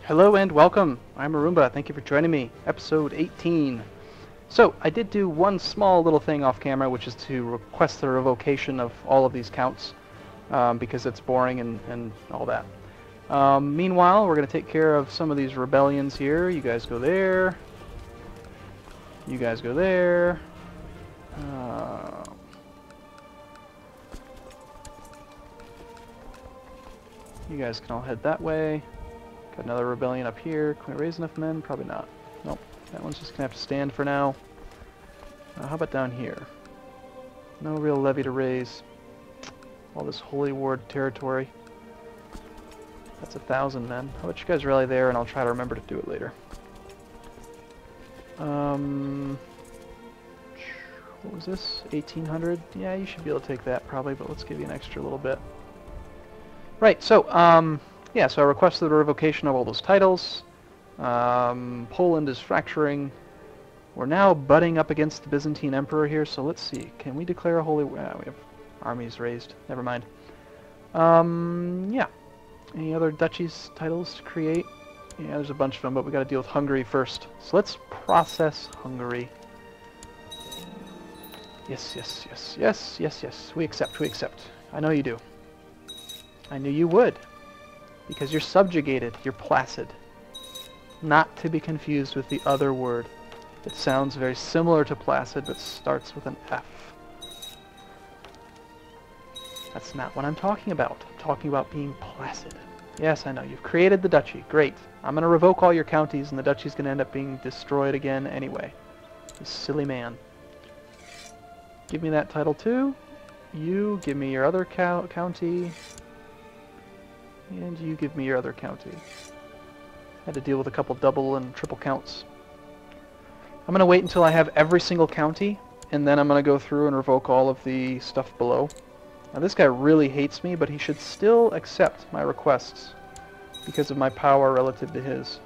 Hello and welcome. I'm Arumba. Thank you for joining me. Episode 18. So, I did do one small little thing off camera, which is to request the revocation of all of these counts, because it's boring and all that. Meanwhile, we're going to take care of some of these rebellions here. You guys go there. You guys go there. You guys can all head that way. Got another rebellion up here. Can we raise enough men? Probably not. Nope. That one's just going to have to stand for now. How about down here? No real levy to raise. All this holy ward territory. That's 1,000 men. How about you guys rally there, and I'll try to remember to do it later. What was this? 1,800? Yeah, you should be able to take that probably, but let's give you an extra little bit. Right, so, yeah, so I requested the revocation of all those titles. Poland is fracturing. We're now butting up against the Byzantine Emperor here, so let's see. Can we declare a holy... we have armies raised. Never mind. Yeah. Any other duchies titles to create? Yeah, there's a bunch of them, but we got to deal with Hungary first. So let's process Hungary. Yes, yes, yes, yes, yes, yes. We accept, we accept. I know you do. I knew you would. Because you're subjugated, you're placid. Not to be confused with the other word. It sounds very similar to placid, but starts with an F. That's not what I'm talking about. I'm talking about being placid. Yes, I know. You've created the duchy. Great. I'm going to revoke all your counties, and the duchy's going to end up being destroyed again anyway. You silly man. Give me that title too. You give me your other county. And you give me your other county. Had to deal with a couple double and triple counts. I'm going to wait until I have every single county, and then I'm going to go through and revoke all of the stuff below. Now this guy really hates me, but he should still accept my requests because of my power relative to his.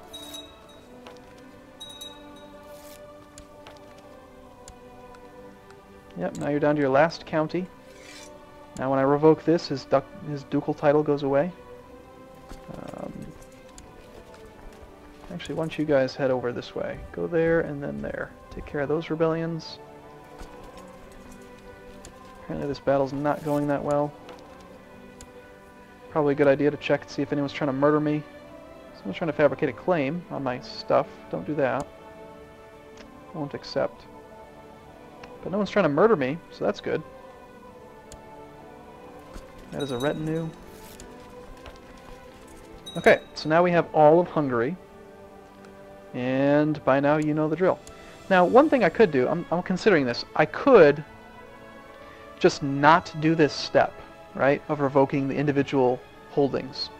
Yep, now you're down to your last county. Now when I revoke this, his ducal title goes away. Actually, why don't you guys head over this way. Go there and then there. Take care of those rebellions. Apparently this battle's not going that well. Probably a good idea to check and see if anyone's trying to murder me. Someone's trying to fabricate a claim on my stuff. Don't do that. I won't accept. But no one's trying to murder me, so that's good. That is a retinue. Okay, so now we have all of Hungary. And by now you know the drill. Now, one thing I could do, I'm considering this, I could just not do this step, right, of revoking the individual holdings.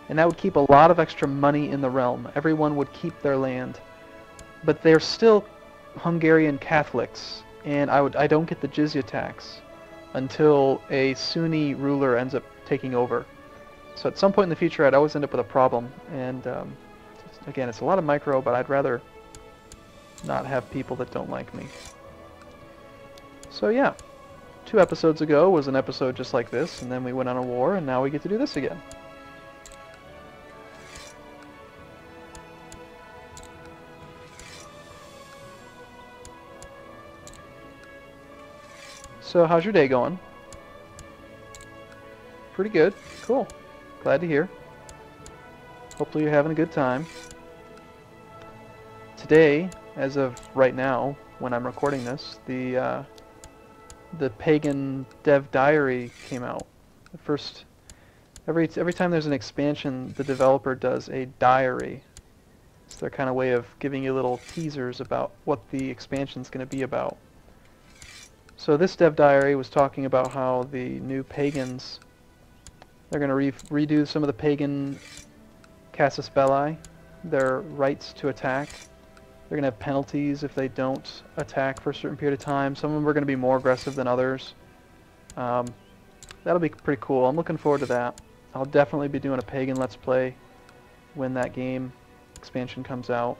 And that would keep a lot of extra money in the realm. Everyone would keep their land. But they're still Hungarian Catholics, and I don't get the jizya tax until a Sunni ruler ends up taking over. So at some point in the future, I'd always end up with a problem. And again, it's a lot of micro, but I'd rather not have people that don't like me. So yeah, 2 episodes ago was an episode just like this, and then we went on a war, and now we get to do this again. So how's your day going? Pretty good. Cool. Glad to hear. Hopefully you're having a good time. Today, as of right now, when I'm recording this, the Pagan Dev Diary came out. The first, every time there's an expansion, the developer does a diary. It's their kind of way of giving you little teasers about what the expansion's going to be about. So this Dev Diary was talking about how the new Pagans, they're going to redo some of the Pagan Casus Belli, their rights to attack. They're going to have penalties if they don't attack for a certain period of time. Some of them are going to be more aggressive than others. That'll be pretty cool. I'm looking forward to that. I'll definitely be doing a Pagan Let's Play when that game expansion comes out.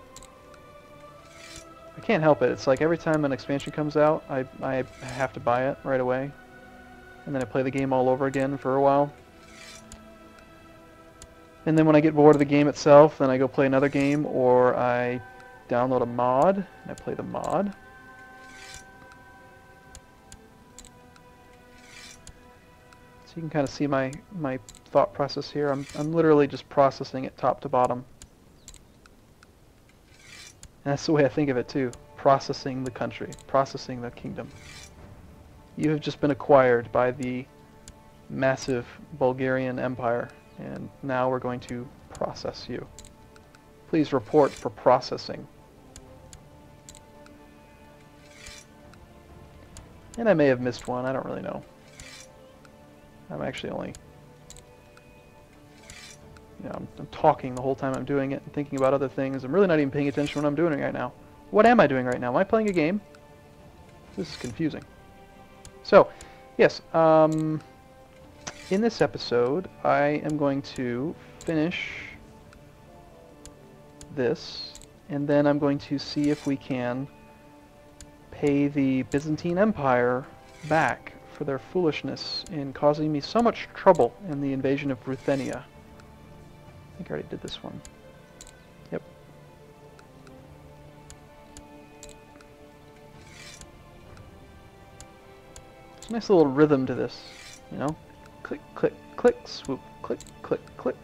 I can't help it. It's like every time an expansion comes out, I have to buy it right away. And then I play the game all over again for a while. And then when I get bored of the game itself, then I go play another game, or I download a mod, and I play the mod. So you can kind of see my thought process here. I'm literally just processing it top to bottom. And that's the way I think of it too. Processing the country, processing the kingdom. You have just been acquired by the massive Bulgarian Empire, and now we're going to process you. Please report for processing. And I may have missed one, I don't really know. I'm actually only, I'm talking the whole time I'm doing it and thinking about other things. I'm really not even paying attention to what I'm doing right now. What am I doing right now? Am I playing a game? This is confusing. So, yes, in this episode, I am going to finish this, and then I'm going to see if we can pay the Byzantine Empire back for their foolishness in causing me so much trouble in the invasion of Ruthenia. I think I already did this one. Yep. There's a nice little rhythm to this, you know? Click, click, click, swoop, click, click, click,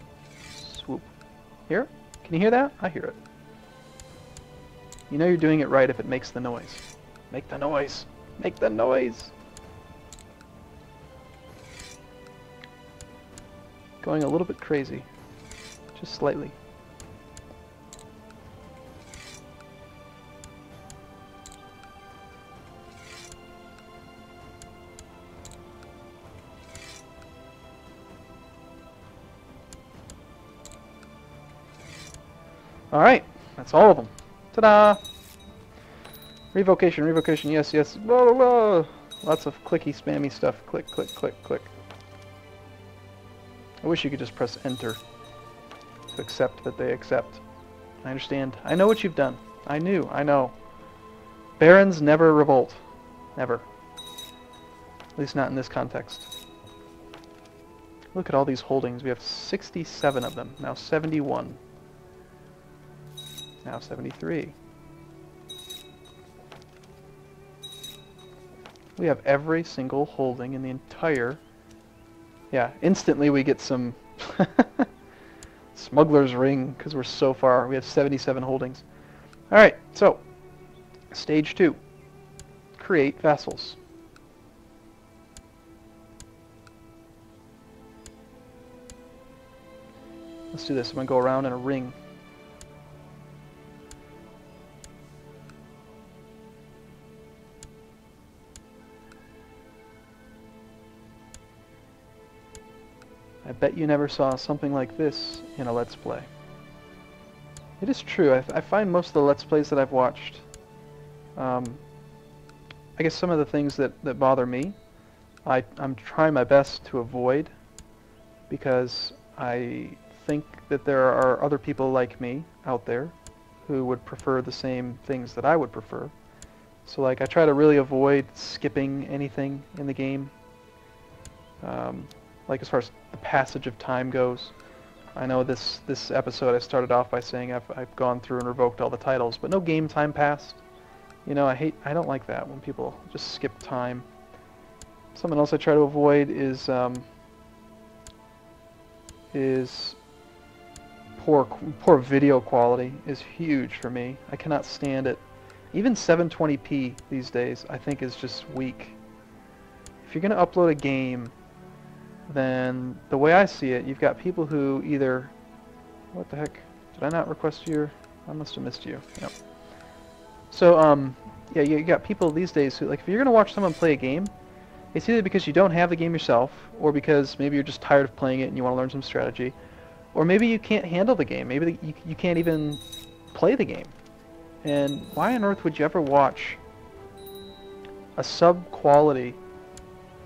swoop. Here? Can you hear that? I hear it. You know you're doing it right if it makes the noise. Make the noise! Make the noise! Going a little bit crazy. Just slightly. Alright, that's all of them. Ta-da! Revocation, revocation, yes, yes, blah, blah, blah. Lots of clicky, spammy stuff. Click, click, click, click. I wish you could just press enter to accept that they accept. I understand. I know what you've done. I know. Barons never revolt. Never. At least not in this context. Look at all these holdings. We have 67 of them. Now 71. Now 73. We have every single holding in the entire... Yeah, instantly we get some smuggler's ring because we're so far. We have 77 holdings. Alright, so stage 2. Create vassals. Let's do this. I'm going to go around in a ring. I bet you never saw something like this in a Let's Play. It is true. I find most of the Let's Plays that I've watched, I guess some of the things that bother me, I'm trying my best to avoid, because I think that there are other people like me out there who would prefer the same things that I would prefer. So like I try to really avoid skipping anything in the game. Like as far as the passage of time goes. I know this episode I started off by saying I've gone through and revoked all the titles, but no game time passed. You know, I don't like that when people just skip time. Something else I try to avoid is poor video quality is huge for me. I cannot stand it. Even 720p these days I think is just weak. If you're going to upload a game, then the way I see it, you've got people who either... What the heck? Did I not request your... I must have missed you. Yep. So, yeah, you got people these days who, like, if you're going to watch someone play a game, it's either because you don't have the game yourself, or because maybe you're just tired of playing it and you want to learn some strategy, or maybe you can't handle the game. Maybe you can't even play the game. And why on earth would you ever watch a sub-quality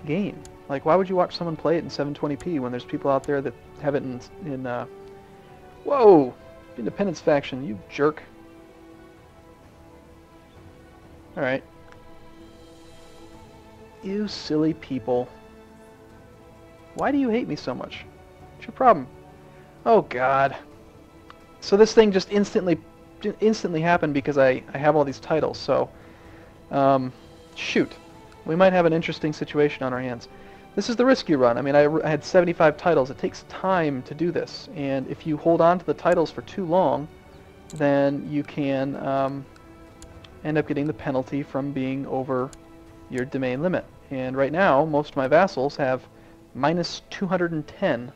game? Like, why would you watch someone play it in 720p when there's people out there that have it in whoa! Independence faction, you jerk. Alright. You silly people. Why do you hate me so much? What's your problem? Oh God. So this thing just instantly happened because I have all these titles. So, shoot, we might have an interesting situation on our hands. This is the risky run. I mean, I had 75 titles. It takes time to do this, and if you hold on to the titles for too long, then you can end up getting the penalty from being over your domain limit. And right now, most of my vassals have minus 210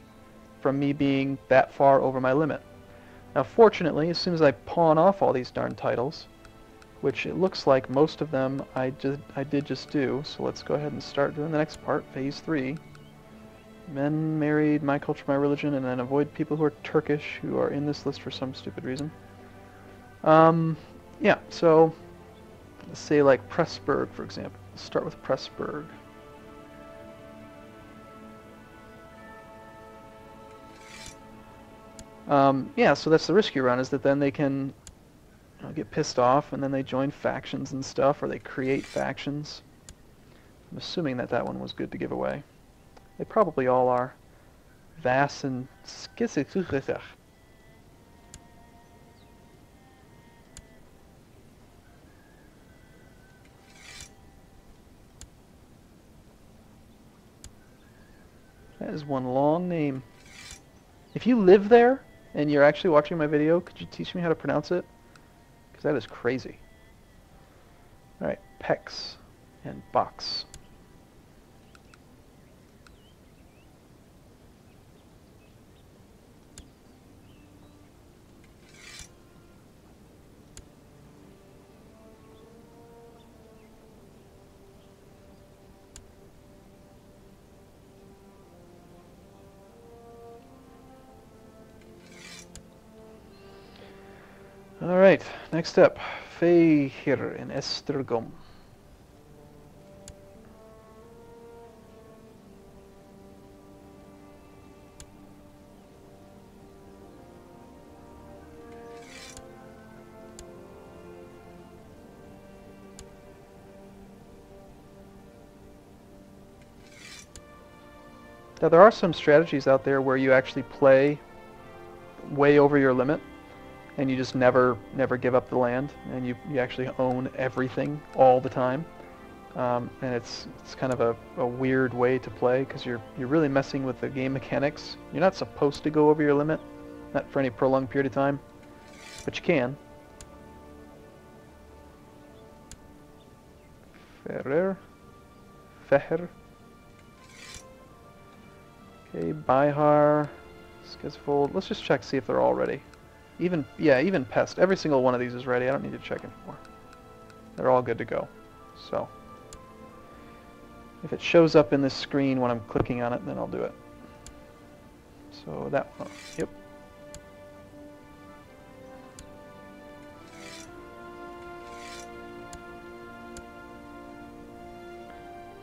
from me being that far over my limit. Now, fortunately, as soon as I pawn off all these darn titles, which it looks like most of them I did just do, so let's go ahead and start doing the next part, phase 3. Men married, my culture, my religion, and then avoid people who are Turkish, who are in this list for some stupid reason. Yeah, so let's say like Pressburg, for example. Let's start with Pressburg. Yeah, so that's the risky run, is that then they can get pissed off and then they join factions and stuff, or they create factions. I'm assuming that that one was good to give away. They probably all are. Vass and Skizig. That is one long name. If you live there and you're actually watching my video, could you teach me how to pronounce it? Because that is crazy. Alright, Pex and Box. Alright, next up, Fehir in Esztergom. Now there are some strategies out there where you actually play way over your limit, and you just never give up the land, and you actually own everything all the time. And it's kind of a weird way to play, because you're really messing with the game mechanics. You're not supposed to go over your limit, not for any prolonged period of time, but you can. Feher. Okay, Bihar, Skizfold. Let's just check, see if they're all ready. Even Pest. Every single one of these is ready. I don't need to check anymore. They're all good to go. So, if it shows up in this screen when I'm clicking on it, then I'll do it. So that one, yep.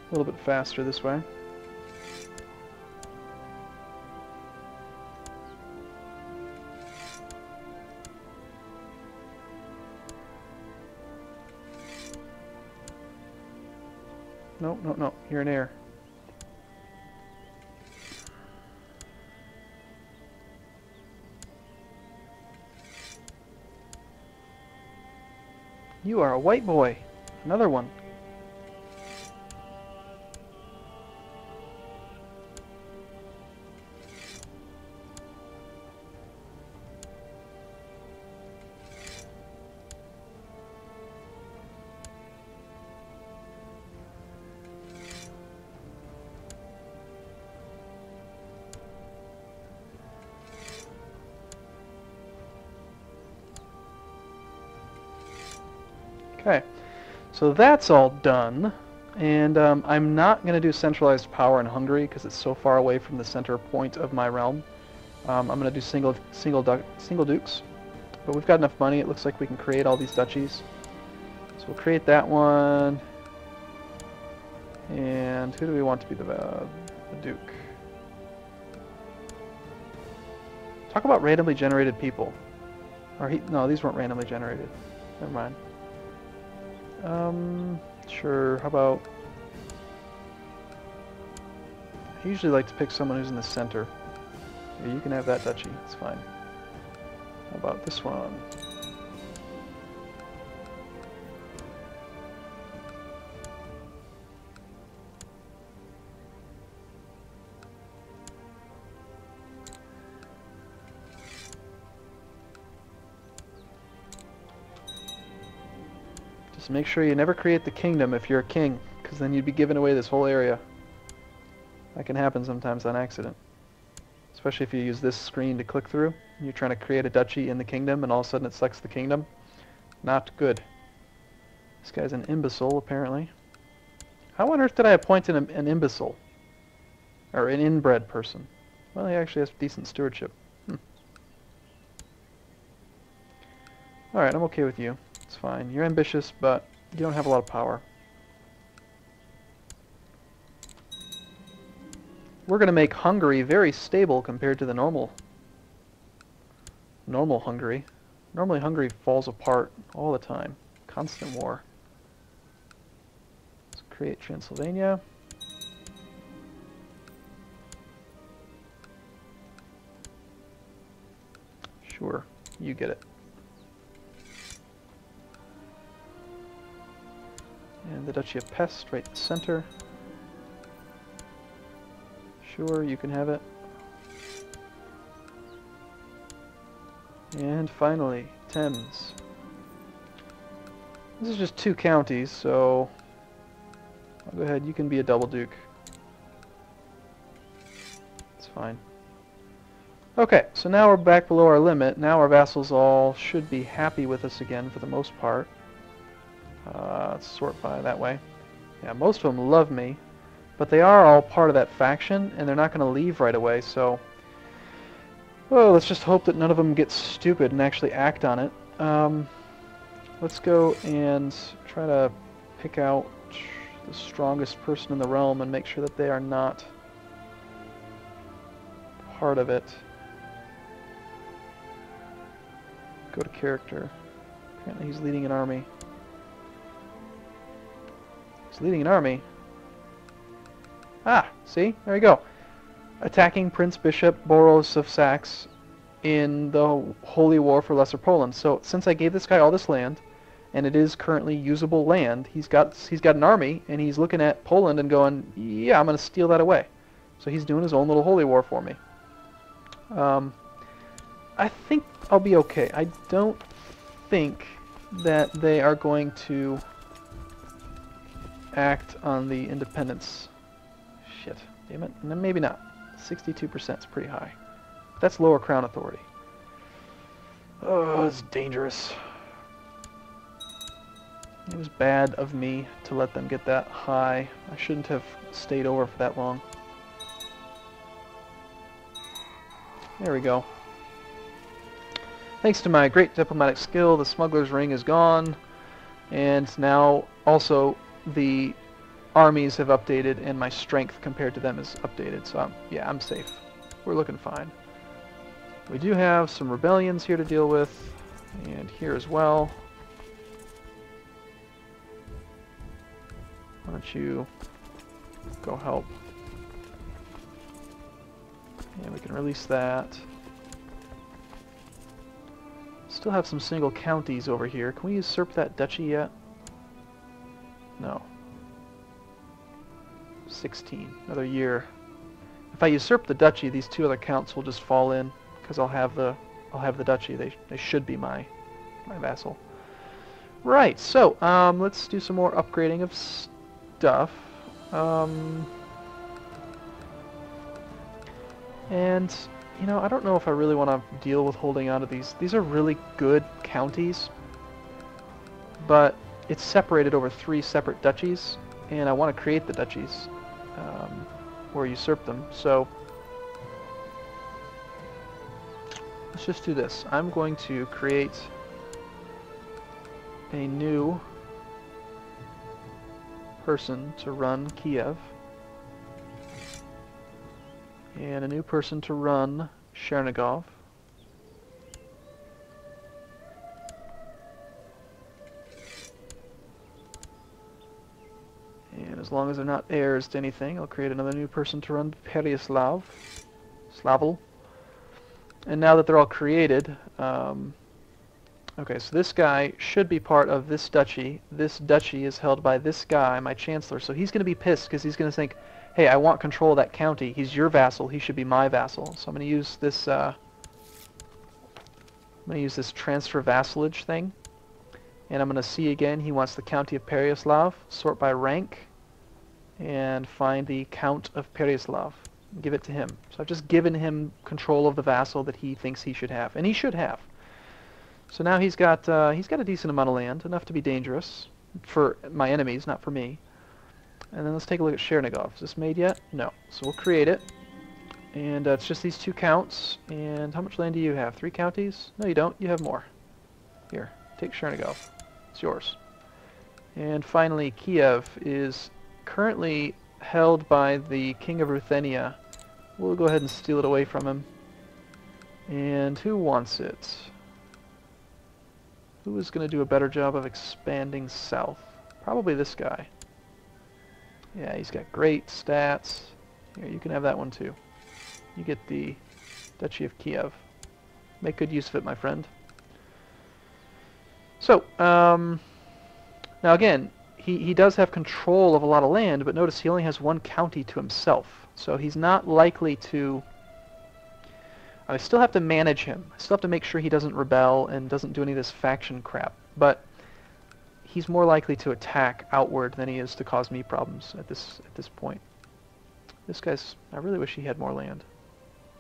A little bit faster this way. No, no, no. You're in air. You are a white boy. Another one. Okay, so that's all done, and I'm not going to do centralized power in Hungary because it's so far away from the center point of my realm. I'm going to do single dukes, but we've got enough money. It looks like we can create all these duchies. So we'll create that one, and who do we want to be the duke? Talk about randomly generated people. Or no, these weren't randomly generated. Never mind. Sure, how about... I usually like to pick someone who's in the center. Here, you can have that duchy. It's fine. How about this one? Just make sure you never create the kingdom if you're a king, because then you'd be giving away this whole area. That can happen sometimes on accident. Especially if you use this screen to click through. You're trying to create a duchy in the kingdom and all of a sudden it selects the kingdom. Not good. This guy's an imbecile, apparently. How on earth did I appoint an imbecile? Or an inbred person? Well, he actually has decent stewardship. Alright, I'm okay with you. It's fine. You're ambitious, but you don't have a lot of power. We're going to make Hungary very stable compared to the normal Hungary. Normally Hungary falls apart all the time. Constant war. Let's create Transylvania. Sure, you get it. And the Duchy of Pest right in the center. Sure, you can have it. And finally, Thames. This is just 2 counties, so I'll go ahead, you can be a double duke. It's fine. Okay, so now we're back below our limit. Now our vassals all should be happy with us again for the most part. Let's sort by that way. Yeah, most of them love me. But they are all part of that faction, and they're not going to leave right away, so... Well, let's just hope that none of them get stupid and actually act on it. Let's go and try to pick out the strongest person in the realm and make sure that they are not part of it. Go to character. Apparently he's leading an army. He's leading an army? Ah, see? There you go. Attacking Prince Bishop Boros of Saxe in the Holy War for Lesser Poland. So since I gave this guy all this land, and it is currently usable land, he's got an army, and he's looking at Poland and going, yeah, I'm going to steal that away. So he's doing his own little holy war for me. I think I'll be okay. I don't think that they are going to act on the independence. Shit, damn it. No, maybe not. 62% is pretty high. That's lower crown authority. Oh, it's dangerous. It was bad of me to let them get that high. I shouldn't have stayed over for that long. There we go. Thanks to my great diplomatic skill, the smuggler's ring is gone. And now also the armies have updated and my strength compared to them is updated. So yeah, I'm safe. We're looking fine. We do have some rebellions here to deal with, and here as well. Why don't you go help? And we can release that. Still have some single counties over here. Can we usurp that duchy yet? No. 16. Another year. If I usurp the duchy, these 2 other counts will just fall in because I'll have the duchy. They should be my vassal. Right. So let's do some more upgrading of stuff. And you know, I don't know if I really want to deal with holding on to these. These are really good counties, but it's separated over 3 separate duchies, and I want to create the duchies or usurp them. So let's just do this. I'm going to create a new person to run Kiev, and a new person to run Chernigov. And as long as they're not heirs to anything, I'll create another new person to run Pereyaslav. Slavel. And now that they're all created, okay, so this guy should be part of this duchy. This duchy is held by this guy, my chancellor. So he's going to be pissed because he's going to think, hey, I want control of that county. He's your vassal. He should be my vassal. So I'm going to use this. I'm going to use this transfer vassalage thing, and I'm going to see again. He wants the county of Pereyaslav. Sort by rank, and find the Count of Pereyaslav. Give it to him. So I've just given him control of the vassal that he thinks he should have, and he should have. So now he's got a decent amount of land, enough to be dangerous for my enemies, not for me. And then let's take a look at Chernigov. Is this made yet? No. So we'll create it, and it's just these 2 counts. And how much land do you have? 3 counties? No, you don't. You have more. Here, take Chernigov. It's yours. And finally, Kiev is currently held by the King of Ruthenia. We'll go ahead and steal it away from him. And who wants it? Who is going to do a better job of expanding south? Probably this guy. Yeah, he's got great stats. Here, you can have that one too. You get the Duchy of Kiev. Make good use of it, my friend. So, now again, he does have control of a lot of land, but notice he only has 1 county to himself. So he's not likely to... I still have to manage him. I still have to make sure he doesn't rebel and doesn't do any of this faction crap. But he's more likely to attack outward than he is to cause me problems at this point. This guy's... I really wish he had more land.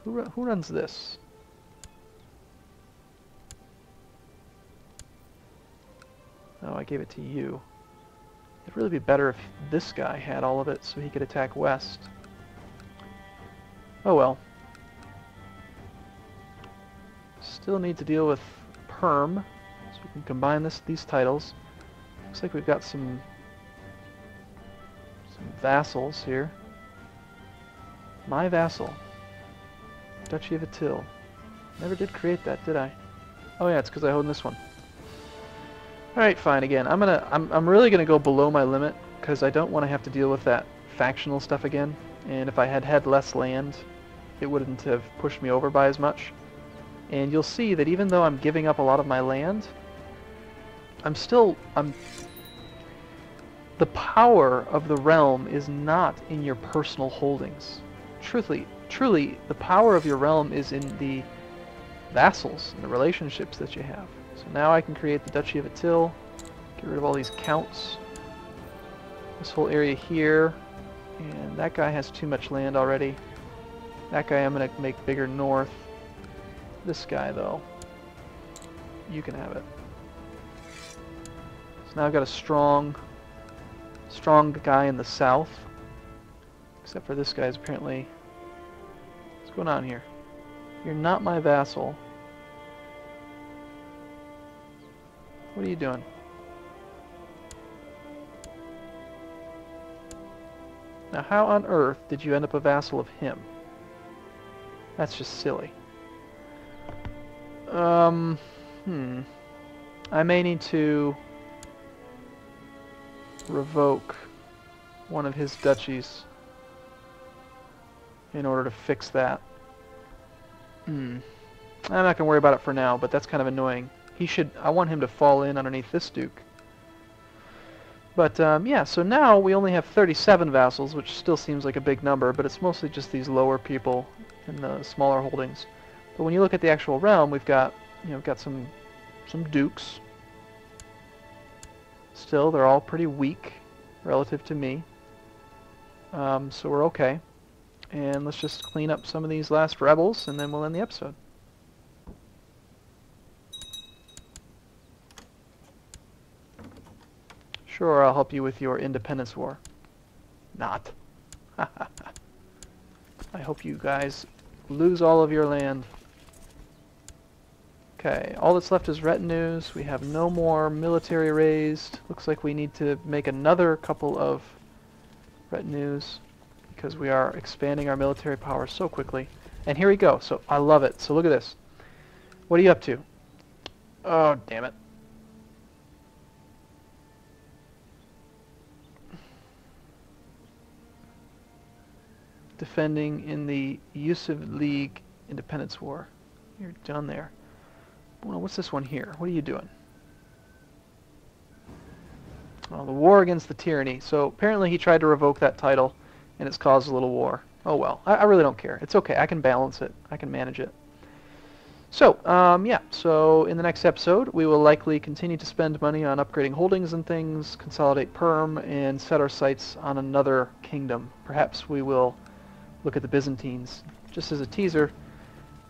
Who runs this? Oh, I gave it to you. It'd really be better if this guy had all of it so he could attack west. Oh well. Still need to deal with Perm, so we can combine these titles. Looks like we've got some vassals here. My vassal. Duchy of Atil. Never did create that, did I? Oh yeah, it's because I own this one. Alright, fine, again, I'm really gonna go below my limit, because I don't want to have to deal with that factional stuff again, and if I had had less land, it wouldn't have pushed me over by as much. And you'll see that even though I'm giving up a lot of my land, the power of the realm is not in your personal holdings. Truly, the power of your realm is in the vassals and the relationships that you have. So now I can create the Duchy of Atil, get rid of all these counts, this whole area here, and that guy has too much land already. That guy I'm going to make bigger north. This guy, though, you can have it. So now I've got a strong guy in the south, except for this guy's apparently... What's going on here? You're not my vassal. What are you doing? Now, how on earth did you end up a vassal of him? That's just silly. I may need to revoke one of his duchies in order to fix that. I'm not going to worry about it for now, but that's kind of annoying. I want him to fall in underneath this duke. But, yeah, so now we only have 37 vassals, which still seems like a big number, but it's mostly just these lower people in the smaller holdings. But when you look at the actual realm, we've got, got some dukes. Still, they're all pretty weak relative to me. So we're okay. And let's just clean up some of these last rebels, and then we'll end the episode. Sure, I'll help you with your independence war. Not. I hope you guys lose all of your land. Okay, all that's left is retinues. We have no more military raised. Looks like we need to make another couple of retinues because we are expanding our military power so quickly. And here we go. So I love it. So look at this. What are you up to? Oh, damn it. Defending in the Yusuf League Independence War. You're done there. Well, what's this one here? What are you doing? Oh, the war against the tyranny. So apparently he tried to revoke that title, and it's caused a little war. Oh well, I really don't care. It's okay. I can balance it. I can manage it. So, yeah. So in the next episode, we will likely continue to spend money on upgrading holdings and things, consolidate perm, and set our sights on another kingdom. Perhaps we will look at the Byzantines. Just as a teaser,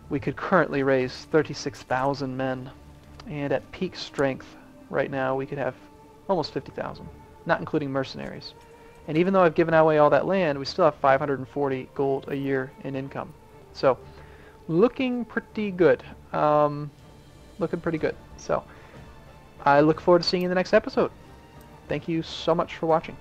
we could currently raise 36,000 men, and at peak strength right now we could have almost 50,000, not including mercenaries. And even though I've given away all that land, we still have 540 gold a year in income. So, looking pretty good. Looking pretty good. So, I look forward to seeing you in the next episode. Thank you so much for watching.